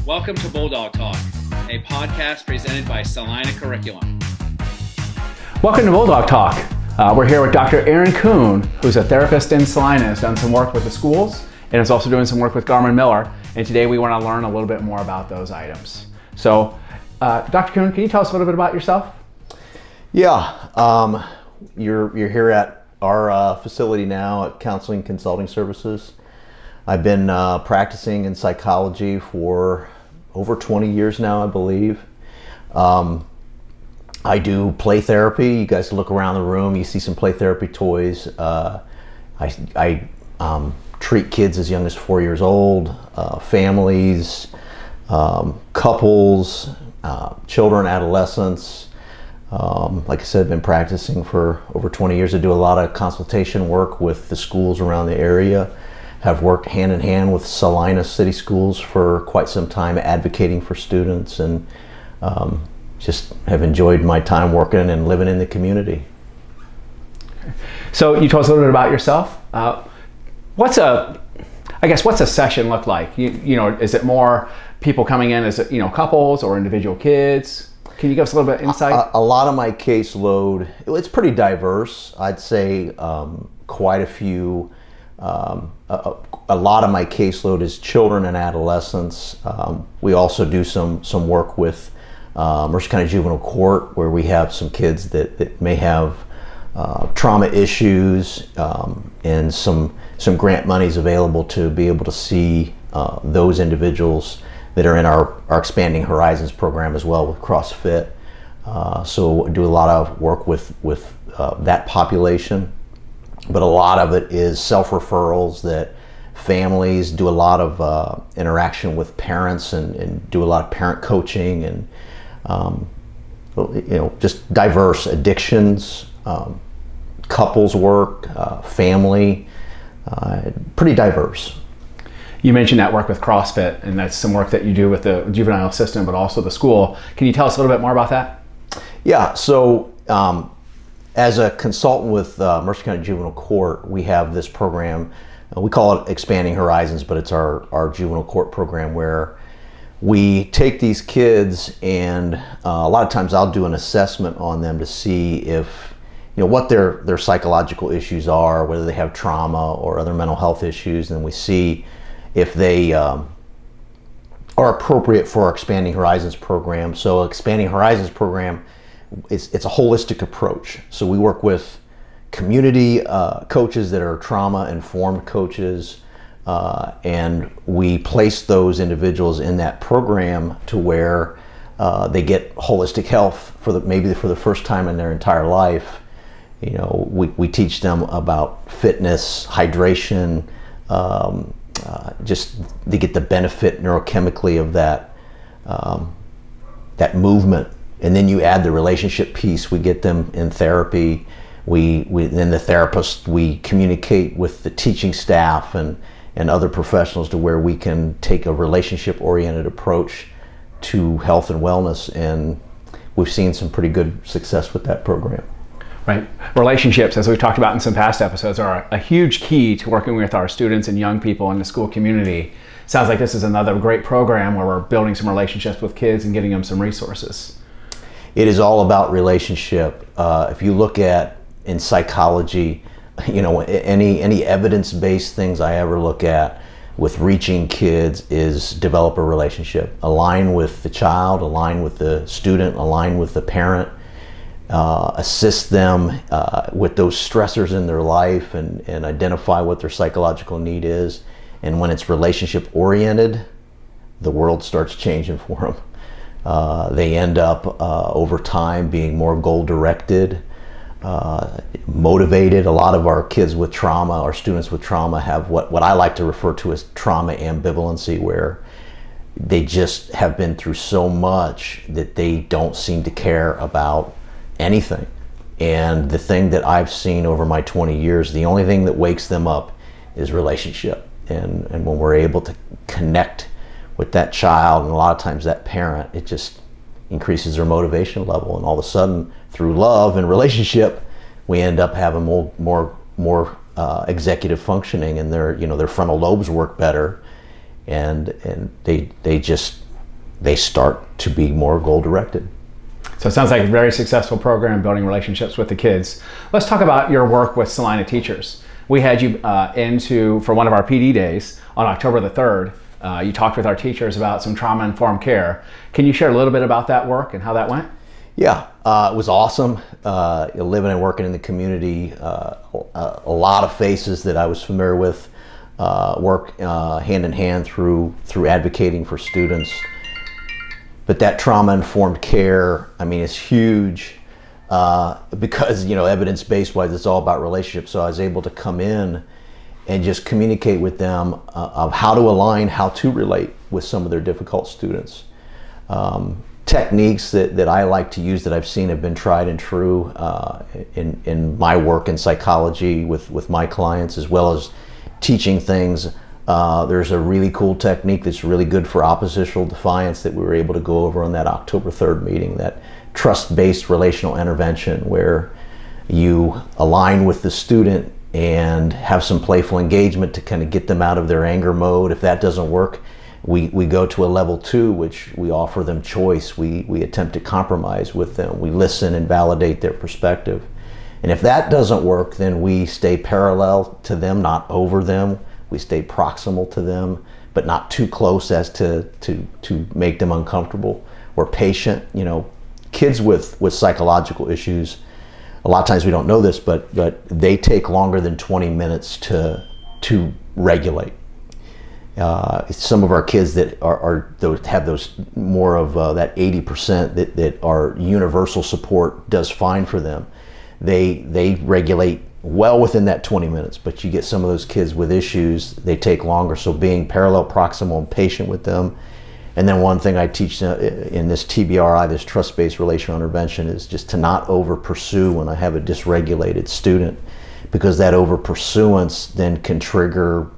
Welcome to Bulldog Talk, a podcast presented by Celina Curriculum. Welcome to Bulldog Talk. We're here with Dr. Aaron Kuhn, who's a therapist in Celina, has done some work with the schools, and is also doing some work with Garmin Miller. And today we want to learn a little bit more about those items. So, Dr. Kuhn, can you tell us a little bit about yourself? Yeah, you're here at our facility now at Counseling Consulting Services. I've been practicing in psychology for over 20 years now, I believe. I do play therapy. You guys look around the room, you see some play therapy toys. I treat kids as young as 4 years old, families, couples, children, adolescents. Like I said, I've been practicing for over 20 years. I do a lot of consultation work with the schools around the area. Have worked hand in hand with Celina City Schools for quite some time, advocating for students, and just have enjoyed my time working and living in the community. So you told us a little bit about yourself. What's a session look like? You know, is it more people coming in as couples or individual kids? Can you give us a little bit of insight? A lot of my caseload, it's pretty diverse. I'd say quite a few. A lot of my caseload is children and adolescents. We also do some work with Mercer County Juvenile Court, where we have some kids that may have trauma issues, and some grant monies available to be able to see those individuals that are in our Expanding Horizons program as well with CrossFit. So do a lot of work with that population. But a lot of it is self-referrals that families do a lot of interaction with parents and do a lot of parent coaching and just diverse addictions, couples work, family, pretty diverse. You mentioned that work with CrossFit, and that's some work that you do with the juvenile system, but also the school. Can you tell us a little bit more about that? Yeah, so as a consultant with Mercer County Juvenile Court, we have this program. We call it Expanding Horizons, but it's our juvenile court program where we take these kids and a lot of times I'll do an assessment on them to see if, what their psychological issues are, whether they have trauma or other mental health issues, and we see if they are appropriate for our Expanding Horizons program. So Expanding Horizons program, it's a holistic approach. So we work with community coaches that are trauma-informed coaches, and we place those individuals in that program to where they get holistic health maybe for the first time in their entire life. We teach them about fitness, hydration, just they get the benefit neurochemically of that movement. And then you add the relationship piece. We get them in therapy. Then the therapist, we communicate with the teaching staff and other professionals to where we can take a relationship-oriented approach to health and wellness. And we've seen some pretty good success with that program. Right. Relationships, as we've talked about in some past episodes, are a huge key to working with our students and young people in the school community. Sounds like this is another great program where we're building some relationships with kids and getting them some resources. It is all about relationship. If you look at in psychology, any evidence-based things I ever look at with reaching kids is develop a relationship. Align with the child, align with the student, align with the parent, assist them with those stressors in their life and identify what their psychological need is. And when it's relationship-oriented, the world starts changing for them. They end up over time being more goal-directed, motivated. A lot of our kids with trauma, our students with trauma, have what I like to refer to as trauma ambivalency, where they just have been through so much that they don't seem to care about anything. And the thing that I've seen over my 20 years, the only thing that wakes them up is relationship. And when we're able to connect with that child and a lot of times that parent, it just increases their motivation level, and all of a sudden through love and relationship we end up having more executive functioning, and their frontal lobes work better, and they just they start to be more goal-directed. So it sounds like a very successful program building relationships with the kids. Let's talk about your work with Celina teachers. We had you for one of our PD days on October the 3rd. You talked with our teachers about some trauma-informed care. Can you share a little bit about that work and how that went? Yeah, it was awesome. Living and working in the community, a lot of faces that I was familiar with, work hand in hand through advocating for students. But that trauma-informed care, I mean, is huge because, evidence-based wise, it's all about relationships. So I was able to come in and just communicate with them of how to align, how to relate with some of their difficult students. Techniques that I like to use that I've seen have been tried and true in my work in psychology with my clients, as well as teaching things. There's a really cool technique that's really good for oppositional defiance that we were able to go over on that October 3rd meeting, that trust-based relational intervention, where you align with the student and have some playful engagement to kind of get them out of their anger mode. If that doesn't work, we go to a level 2, which we offer them choice. We attempt to compromise with them. We listen and validate their perspective. And if that doesn't work, then we stay parallel to them, not over them. We stay proximal to them, but not too close as to make them uncomfortable. We're patient. Kids with psychological issues, a lot of times we don't know this, but they take longer than 20 minutes to regulate. Some of our kids that have those more of that 80% that are universal support does fine for them. They regulate well within that 20 minutes, but you get some of those kids with issues, they take longer. So being parallel, proximal, and patient with them. And then one thing I teach in this TBRI, this trust-based relational intervention, is just to not over pursue when I have a dysregulated student, because that over pursuance then can trigger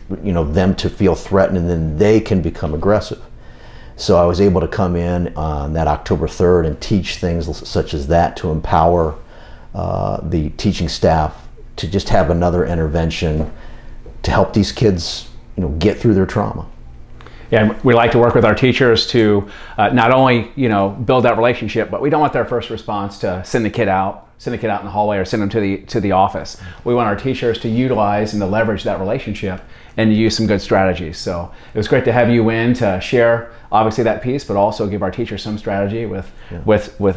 them to feel threatened, and then they can become aggressive. So I was able to come in on that October 3rd and teach things such as that to empower the teaching staff to just have another intervention to help these kids get through their trauma. Yeah, we like to work with our teachers to not only build that relationship, but we don't want their first response to send the kid out in the hallway or send them to the office. We want our teachers to utilize and to leverage that relationship and to use some good strategies. So it was great to have you in to share obviously that piece, but also give our teachers some strategy with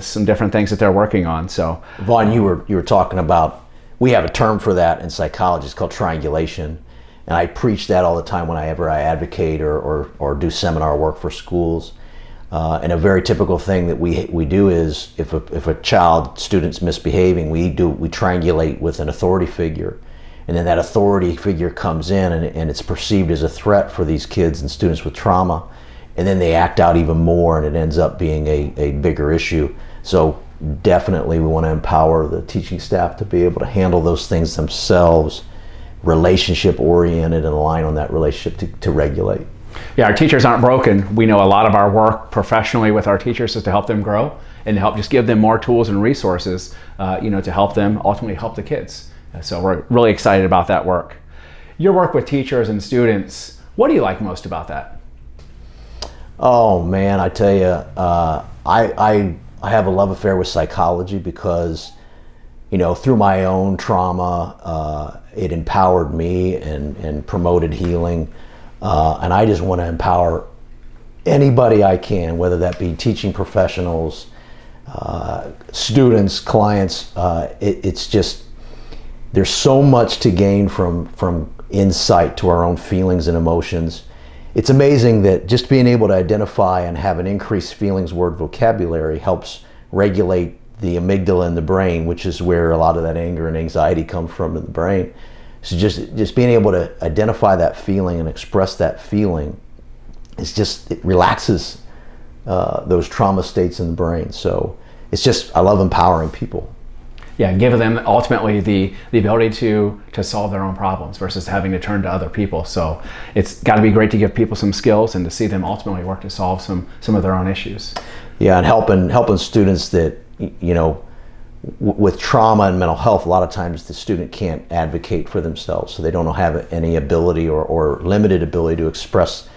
some different things that they're working on. So Vaughn, you were talking about, we have a term for that in psychology. It's called triangulation. And I preach that all the time whenever I advocate or do seminar work for schools. And a very typical thing that we do is if a student's misbehaving, we triangulate with an authority figure. And then that authority figure comes in and it's perceived as a threat for these kids and students with trauma. And then they act out even more and it ends up being a bigger issue. So definitely we want to empower the teaching staff to be able to handle those things themselves, relationship oriented, and align on that relationship to regulate. Yeah, our teachers aren't broken. We know a lot of our work professionally with our teachers is to help them grow and to help just give them more tools and resources, to help them ultimately help the kids. So we're really excited about that work. Your work with teachers and students, what do you like most about that? Oh man, I tell you, I have a love affair with psychology because, through my own trauma, it empowered me and promoted healing. And I just want to empower anybody I can, whether that be teaching professionals, students, clients. It's just, there's so much to gain from insight to our own feelings and emotions. It's amazing that just being able to identify and have an increased feelings word vocabulary helps regulate the amygdala in the brain, which is where a lot of that anger and anxiety come from in the brain. So just being able to identify that feeling and express that feeling, it relaxes those trauma states in the brain. So I love empowering people. Yeah, give them ultimately the ability to solve their own problems versus having to turn to other people. So it's got to be great to give people some skills and to see them ultimately work to solve some of their own issues. Yeah, and helping students that, with trauma and mental health, a lot of times the student can't advocate for themselves, so they don't have any ability or limited ability to express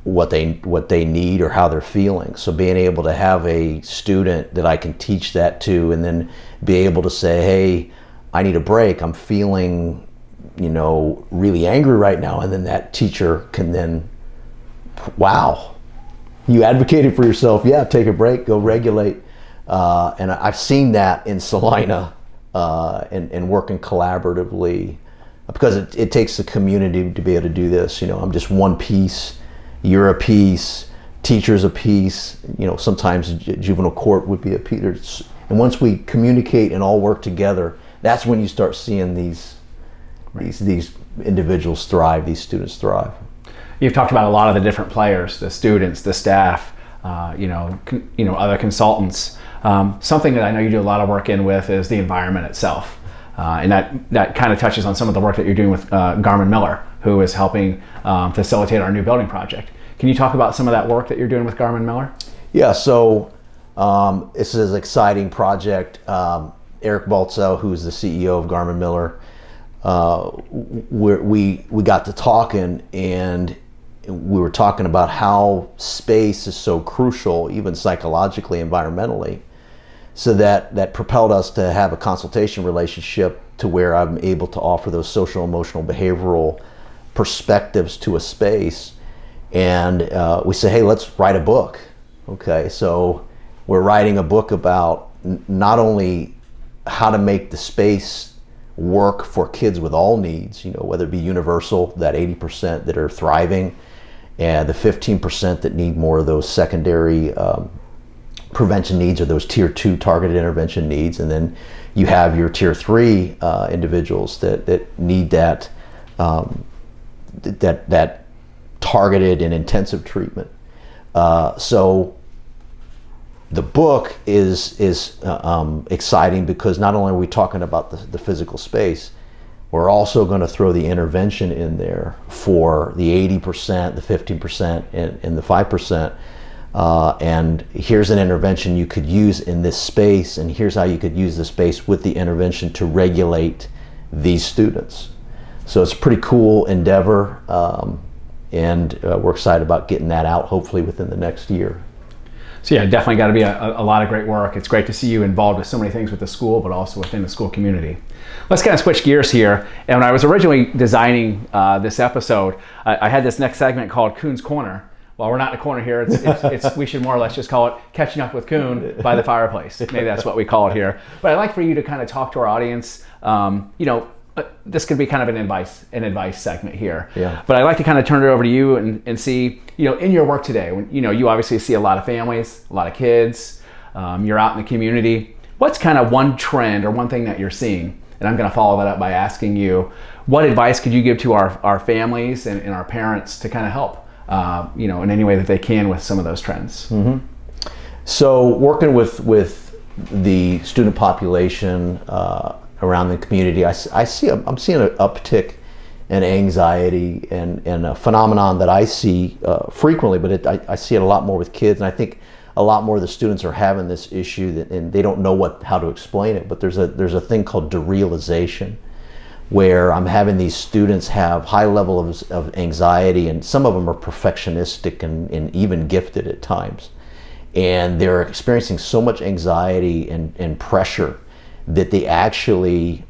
what they need or how they're feeling. So being able to have a student that I can teach that to, and then be able to say, hey, I need a break, I'm feeling, you know, really angry right now, and then that teacher can then, wow, you advocated for yourself, yeah, take a break, go regulate. And I've seen that in Celina, and working collaboratively, because it takes the community to be able to do this. You know, I'm just one piece, you're a piece, teacher's a piece, you know, sometimes juvenile court would be a piece. And once we communicate and all work together, that's when you start seeing these individuals thrive, these students thrive. You've talked about a lot of the different players, the students, the staff, you know, other consultants. Something that I know you do a lot of work with is the environment itself. And that kind of touches on some of the work that you're doing with Garmin Miller, who is helping facilitate our new building project. Can you talk about some of that work that you're doing with Garmin Miller? Yeah, so this is an exciting project. Eric Baltzel, who's the CEO of Garmin Miller, we got to talking, and we were talking about how space is so crucial, even psychologically, environmentally. So that propelled us to have a consultation relationship to where I'm able to offer those social, emotional, behavioral perspectives to a space. And we say, hey, let's write a book. Okay, so we're writing a book about not only how to make the space work for kids with all needs, you know, whether it be universal, that 80% that are thriving, and the 15% that need more of those secondary prevention needs, or those tier 2 targeted intervention needs. And then you have your tier 3 individuals that need that that targeted and intensive treatment. So the book is exciting because not only are we talking about the physical space, we're also going to throw the intervention in there for the 80%, the 15%, and the 5%. And here's an intervention you could use in this space, and here's how you could use the space with the intervention to regulate these students. So it's a pretty cool endeavor, and we're excited about getting that out hopefully within the next year. So yeah, definitely got to be a lot of great work. It's great to see you involved with so many things with the school, but also within the school community. Let's kind of switch gears here. And when I was originally designing this episode, I had this next segment called Kuhn's Corner. Well, we're not in a corner here. We should more or less just call it Catching Up with Kuhn by the fireplace. Maybe that's what we call it here. But I'd like for you to kind of talk to our audience. You know, this could be kind of an advice segment here. Yeah. But I'd like to kind of turn it over to you and see, you know, in your work today, when, you know, you obviously see a lot of families, a lot of kids, you're out in the community. What's kind of one trend or one thing that you're seeing? And I'm going to follow that up by asking you, what advice could you give to our families and our parents to kind of help, you know, in any way that they can with some of those trends? Mm-hmm. So working with the student population around the community, I'm seeing an uptick in anxiety, and a phenomenon that I see frequently, but I see it a lot more with kids, and I think a lot more of the students are having this issue, and they don't know how to explain it. But there's a thing called derealization, where I'm having these students have high levels of anxiety, and some of them are perfectionistic and even gifted at times, and they're experiencing so much anxiety and pressure that they actually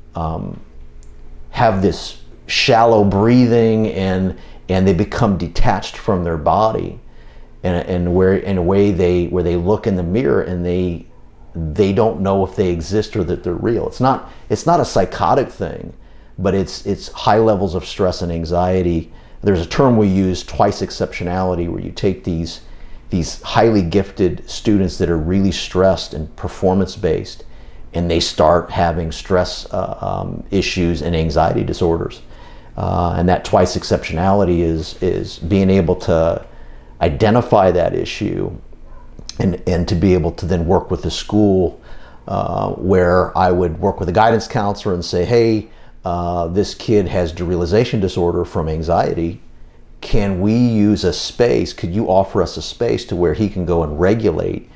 have this shallow breathing, and they become detached from their body, and where in a way where they look in the mirror and they don't know if they exist or that they're real. It's not a psychotic thing, but it's high levels of stress and anxiety. There's a term we use, twice exceptionality, where you take these highly gifted students that are really stressed and performance based, and they start having stress issues and anxiety disorders. And that twice exceptionality is being able to identify that issue and to be able to then work with the school, where I would work with a guidance counselor and say, hey, this kid has derealization disorder from anxiety. Can we use a space? Could you offer us a space to where he can go and regulate,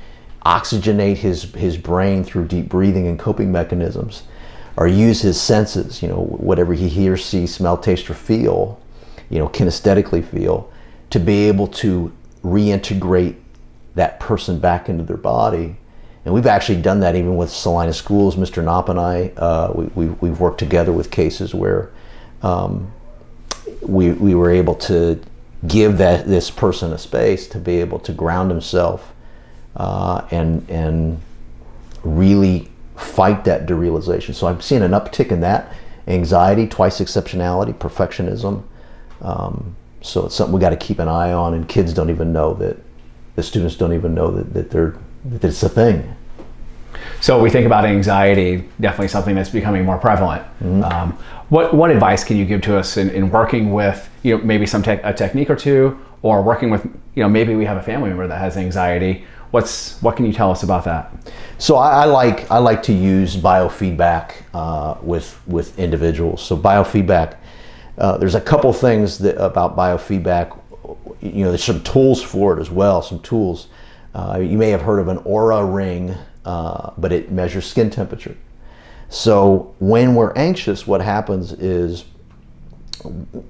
oxygenate his brain through deep breathing and coping mechanisms, or use his senses, you know, whatever he hears, see, smell, taste, or feel, you know, kinesthetically feel, to be able to reintegrate that person back into their body. And we've actually done that even with Celina Schools. Mr. Knopp and I, we've worked together with cases where we were able to give this person a space to be able to ground himself and really fight that derealization. So I'm seeing an uptick in that anxiety, twice exceptionality, perfectionism. So it's something we got to keep an eye on, and kids don't even know that, the students don't even know that it's a thing. So we think about anxiety, definitely something that's becoming more prevalent. Mm-hmm. What advice can you give to us in working with, maybe a technique or two, or working with, maybe we have a family member that has anxiety. What can you tell us about that? So I like to use biofeedback with individuals. So biofeedback, there's a couple things about biofeedback. There's some tools for it as well. Some tools. You may have heard of an aura ring, but it measures skin temperature. So when we're anxious, what happens is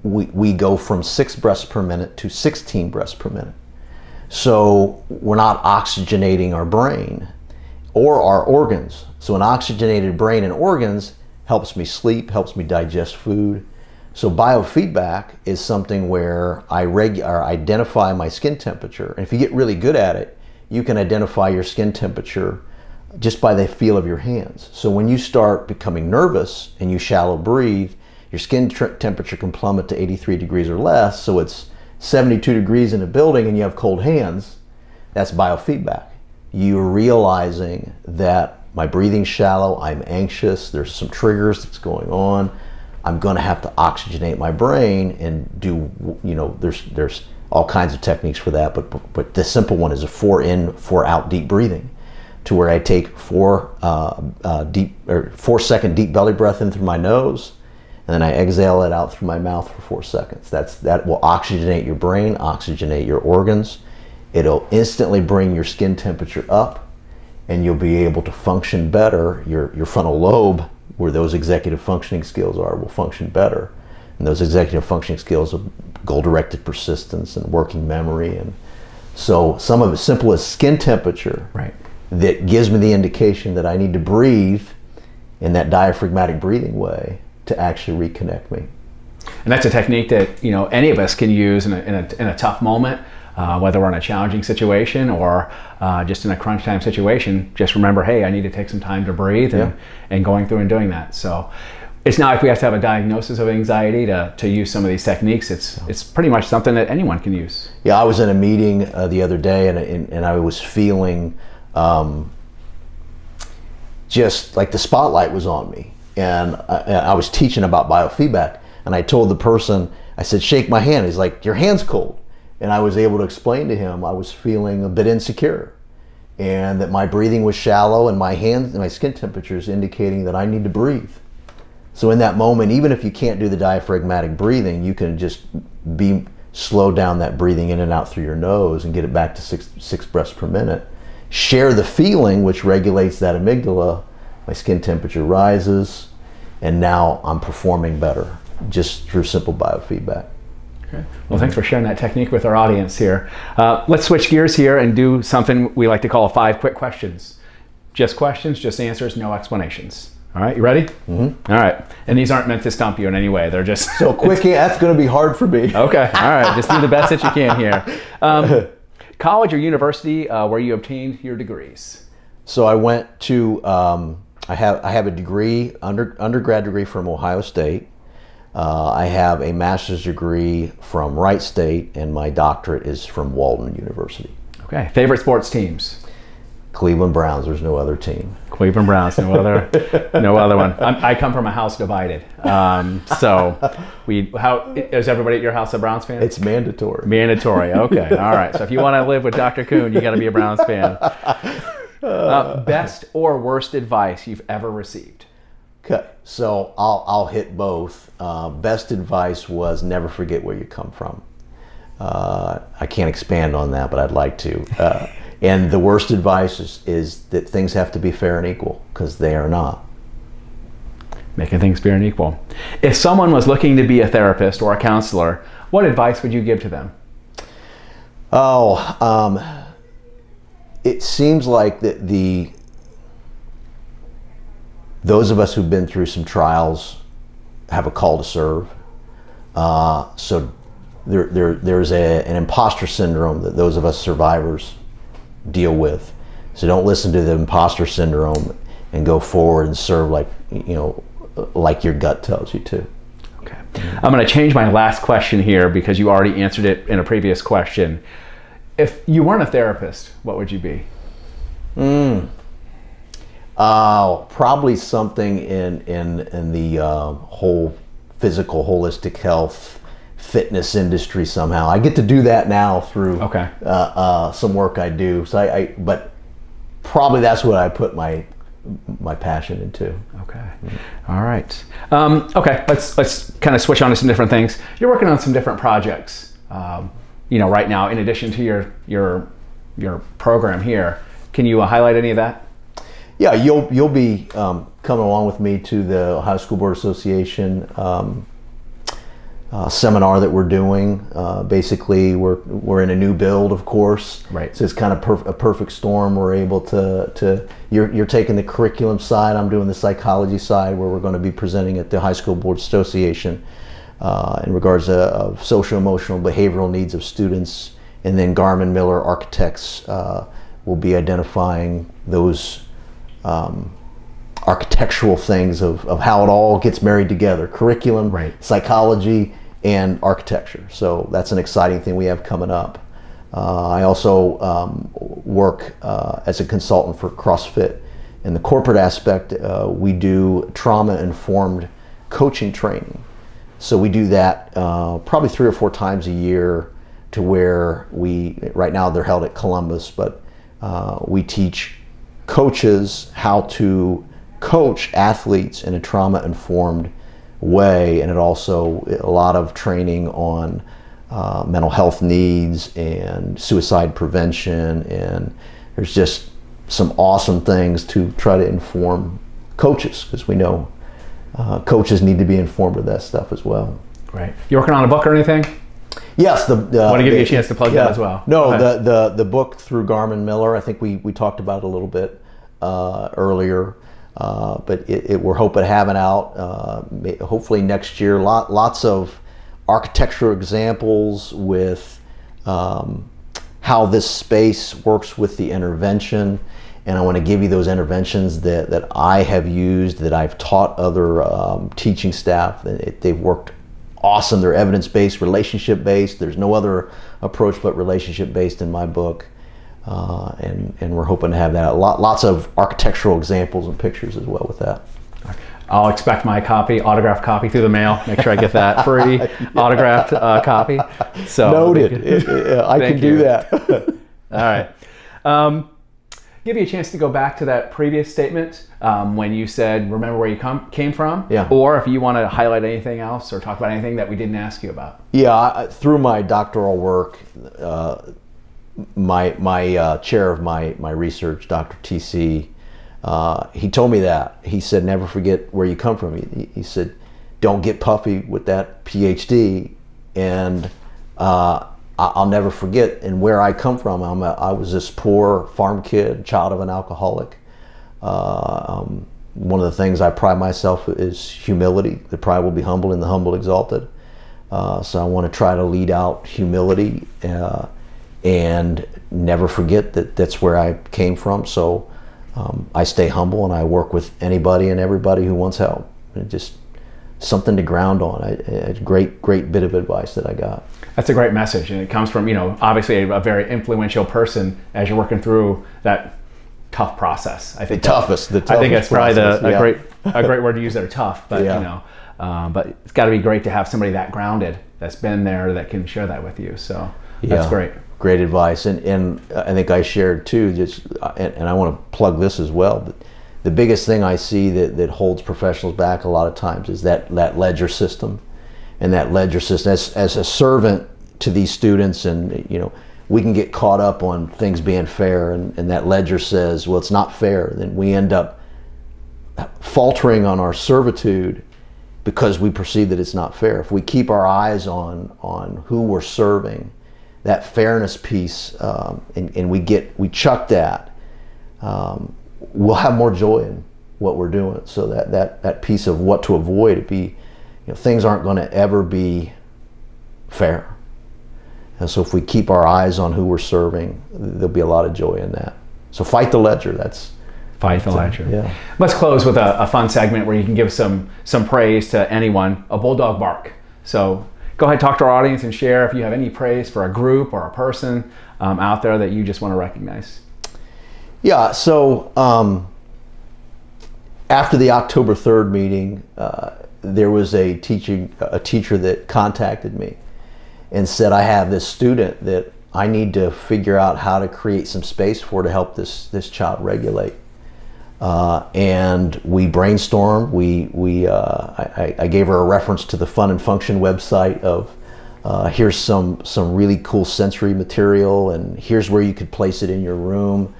we go from 6 breaths per minute to 16 breaths per minute. So we're not oxygenating our brain or our organs. So an oxygenated brain and organs helps me sleep, helps me digest food. So biofeedback is something where I identify my skin temperature. And if you get really good at it, you can identify your skin temperature just by the feel of your hands. So when you start becoming nervous and you shallow breathe, your skin temperature can plummet to 83 degrees or less. So it's 72 degrees in a building and you have cold hands. That's biofeedback. You're realizing that my breathing's shallow, I'm anxious, there's some triggers that's going on. I'm going to have to oxygenate my brain and do, there's all kinds of techniques for that, but the simple one is a 4 in, 4 out deep breathing, to where I take 4 second deep belly breath in through my nose, and then I exhale it out through my mouth for 4 seconds. That will oxygenate your brain, oxygenate your organs. It'll instantly bring your skin temperature up, and you'll be able to function better. Your frontal lobe, where those executive functioning skills are, will function better. And those executive functioning skills of goal-directed persistence and working memory. And so some of it simple as skin temperature, right, that gives me the indication that I need to breathe in that diaphragmatic breathing way to actually reconnect me. And that's a technique that any of us can use in a tough moment, whether we're in a challenging situation or just in a crunch time situation. Just remember, hey, I need to take some time to breathe, and going through and doing that. So it's not like we have to have a diagnosis of anxiety to use some of these techniques. It's pretty much something that anyone can use. Yeah, I was in a meeting the other day, and I was feeling just like the spotlight was on me. And I was teaching about biofeedback, and I told the person, I said, shake my hand. He's like, your hand's cold. And I was able to explain to him I was feeling a bit insecure, and that my breathing was shallow, and my hands and my skin temperature is indicating that I need to breathe. So in that moment, even if you can't do the diaphragmatic breathing, you can just slow down that breathing in and out through your nose and get it back to six breaths per minute. Share the feeling, which regulates that amygdala. My skin temperature rises, and now I'm performing better just through simple biofeedback. Okay. Well, thanks for sharing that technique with our audience here. Let's switch gears here and do something we like to call 5 quick questions. Just questions, just answers, no explanations. All right, you ready? Mm-hmm. All right. And these aren't meant to stump you in any way. They're just... So quick, that's going to be hard for me. Okay. All right. Just do the best that you can here. College or university where you obtained your degrees? So I went to... I have a degree, undergrad degree from Ohio State. I have a master's degree from Wright State, and my doctorate is from Walden University. Okay. Favorite sports teams? Cleveland Browns. There's no other team. Cleveland Browns. No other one. I come from a house divided. So how is everybody at your house a Browns fan? It's mandatory. Mandatory. Okay. All right. So if you want to live with Dr. Kuhn, you got to be a Browns fan. Best or worst advice you've ever received? Okay, so I'll hit both. Best advice was never forget where you come from. I can't expand on that, but I'd like to. And the worst advice is that things have to be fair and equal, because they are not. Making things fair and equal. If someone was looking to be a therapist or a counselor, what advice would you give to them? Oh, it seems like that those of us who've been through some trials have a call to serve. So there's an imposter syndrome that those of us survivors deal with. So don't listen to the imposter syndrome and go forward and serve like your gut tells you to. Okay. I'm going to change my last question here because you already answered it in a previous question. If you weren't a therapist, what would you be? Probably something in the whole physical, holistic health, fitness industry somehow. I get to do that now through some work I do. So but probably that's what I put my passion into. Okay. All right. Okay. Let's kind of switch on to some different things. You're working on some different projects, right now, in addition to your program here. Can you highlight any of that? Yeah, you'll be coming along with me to the Ohio School Board Association seminar that we're doing. Basically, we're in a new build, of course. Right. So it's kind of a perfect storm. We're able to you're taking the curriculum side. I'm doing the psychology side, where we're going to be presenting at the High School Board Association in regards of social, emotional, behavioral needs of students. And then Garmin Miller Architects will be identifying those architectural things of how it all gets married together: curriculum, right, psychology, and architecture. So that's an exciting thing we have coming up. I also work as a consultant for CrossFit. In the corporate aspect, we do trauma-informed coaching training. So we do that probably 3 or 4 times a year, to where right now they're held at Columbus, but we teach coaches how to coach athletes in a trauma-informed way, and it also a lot of training on mental health needs and suicide prevention, and there's just some awesome things to try to inform coaches, because we know coaches need to be informed of that stuff as well. Right. You working on a book or anything? Yes, I want to give you a chance to plug that as well. No, the book through Garmin Miller. I think we talked about it a little bit earlier, but we're hoping to have it out hopefully next year. Lots of architectural examples with how this space works with the intervention, and I want to give you those interventions that I have used, that I've taught other teaching staff. They've worked awesome. They're evidence-based, relationship-based. There's no other approach but relationship-based in my book, and we're hoping to have that. Lots of architectural examples and pictures as well with that. I'll expect my copy, autographed copy, through the mail. Make sure I get that free autographed copy. So noted. I can do that. All right. Give you a chance to go back to that previous statement when you said, remember where you came from? Yeah. Or if you want to highlight anything else or talk about anything that we didn't ask you about. Yeah, through my doctoral work, my chair of my research, Dr. TC, he told me that. He said, never forget where you come from. He said, don't get puffy with that PhD. And I'll never forget, and where I come from, I was this poor farm kid, child of an alcoholic. One of the things I pride myself is humility. The pride will be humble, and the humble exalted. So I want to try to lead out humility and never forget that that's where I came from. So I stay humble, and I work with anybody and everybody who wants help. And just something to ground on. A great bit of advice that I got. That's a great message, and it comes from, obviously a very influential person as you're working through that tough process. I think the toughest. I think it's probably a great word to use there, tough. But but it's got to be great to have somebody that grounded, that's been there, that can share that with you. So that's great. Great advice, and I think I shared too. And I want to plug this as well. But the biggest thing I see that holds professionals back a lot of times is that ledger system. And that ledger system, as a servant to these students, and we can get caught up on things being fair, and that ledger says, well, it's not fair. Then we end up faltering on our servitude because we perceive that it's not fair. If we keep our eyes on who we're serving, that fairness piece, and we chuck that, we'll have more joy in what we're doing. So that piece of what to avoid, things aren't going to ever be fair. And so if we keep our eyes on who we're serving, there'll be a lot of joy in that. So fight the ledger. Fight the ledger. Yeah. Let's close with a fun segment where you can give some praise to anyone, a bulldog bark. So go ahead, talk to our audience and share if you have any praise for a group or a person out there that you just want to recognize. Yeah, so after the October 3rd meeting, there was a teacher that contacted me and said, I have this student that I need to figure out how to create some space for to help this child regulate. And we brainstormed. I gave her a reference to the Fun and Function website of here's some really cool sensory material, and here's where you could place it in your room.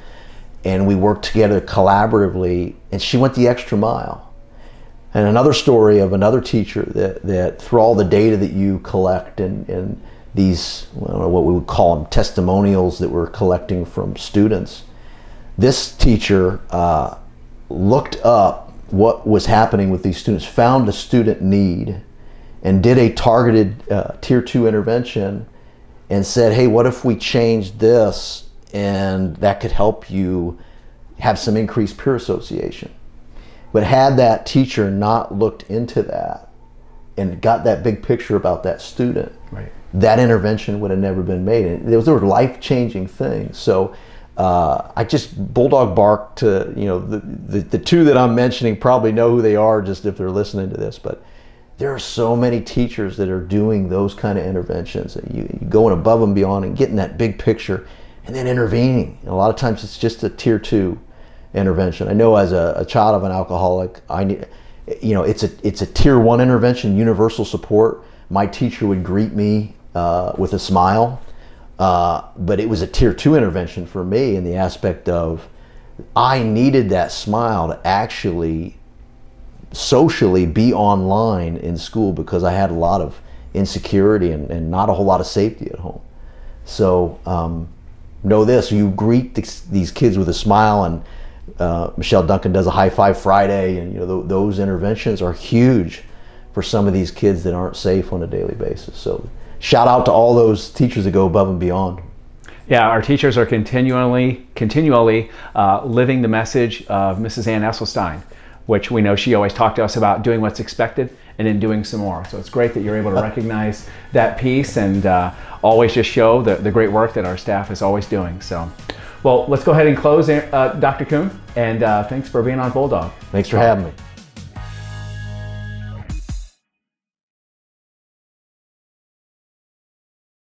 And we worked together collaboratively, and she went the extra mile. And another story of another teacher that through all the data that you collect and these, I don't know what we would call them, testimonials that we're collecting from students, this teacher looked up what was happening with these students, found a student need, and did a targeted Tier 2 intervention and said, hey, what if we changed this and that could help you have some increased peer association? But had that teacher not looked into that and got that big picture about that student, right, that intervention would have never been made. And those were life-changing things. So I just bulldog bark to, the two that I'm mentioning probably know who they are just if they're listening to this, but there are so many teachers that are doing those kind of interventions. You going above and beyond and getting that big picture and then intervening. And a lot of times it's just a Tier 2 intervention. I know as a child of an alcoholic, it's a Tier 1 intervention, universal support. My teacher would greet me with a smile, but it was a Tier 2 intervention for me in the aspect of I needed that smile to actually socially be online in school because I had a lot of insecurity and not a whole lot of safety at home. So know this, you greet these kids with a smile, and Michelle Duncan does a High Five Friday, and those interventions are huge for some of these kids that aren't safe on a daily basis. So shout out to all those teachers that go above and beyond. Yeah, our teachers are continually living the message of Mrs. Ann Esselstein, which we know she always talked to us about doing what's expected and then doing some more. So it's great that you're able to recognize that piece and always just show the great work that our staff is always doing. So, well, let's go ahead and close, Dr. Kuhn, and thanks for being on Bulldog. Thanks for having me.